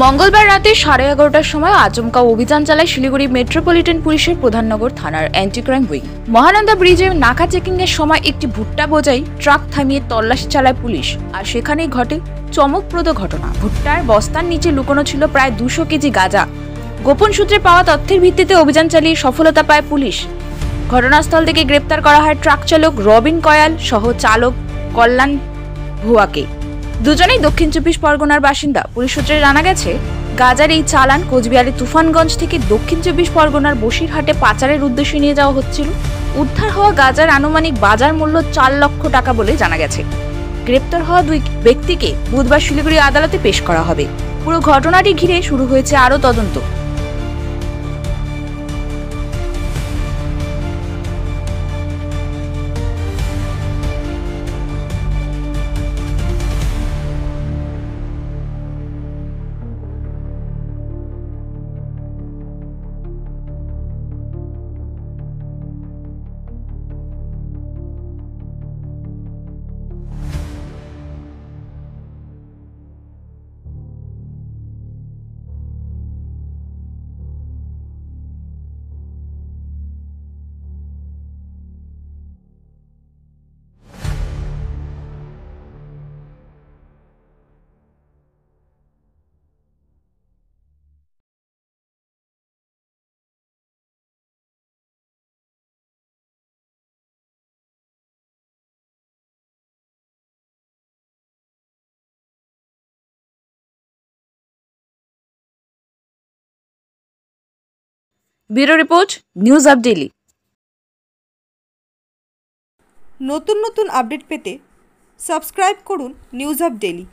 মঙ্গলবার রাতে 11:30টার সময় আচমকা অভিযান চালায় শিলিগুড়ি মেট্রোপলিটন পুলিশের প্রধাননগর থানার অ্যান্টি ক্রাইম উইং। মহানন্দা ব্রিজে নাকা চেকিং এর সময় একটি ভুট্টা বোঝাই ট্রাক থামিয়ে তল্লাশি চালায় পুলিশ, আর সেখানেই ঘটে চমকপ্রদ ঘটনা। ভুট্টার বস্তার নিচে লুকোনো ছিল প্রায় 200 কেজি গাঁজা। গোপন সূত্রে পাওয়া তথ্যের ভিত্তিতে অভিযান চালিয়ে সফলতা পায় পুলিশ। ঘটনাস্থল থেকে গ্রেপ্তার করা হয় ট্রাক চালক রবিন কয়াল সহ চালক কল্যাণ ভুয়াকে। দুজনেই দক্ষিণ 24 পরগনার বাসিন্দা। পুলিশ সূত্রে জানা গেছে, গাঁজার এই চালান কোচবিহারের তুফানগঞ্জ থেকে দক্ষিণ 24 পরগনার বসিরহাটে পাচারের উদ্দেশ্যে নিয়ে যাওয়া হচ্ছিল। উদ্ধার হওয়া গাঁজার আনুমানিক বাজার মূল্য 4 লক্ষ টাকা বলে জানা গেছে। গ্রেপ্তার হওয়া দুই ব্যক্তিকে বুধবার শিলিগুড়ি আদালতে পেশ করা হবে। পুরো ঘটনাটি ঘিরে শুরু হয়েছে আরও তদন্ত। Bureau report, news up daily. নতুন আপডেট পেতে সাবস্ক্রাইব করুন নিউজ আপ ডেইলি।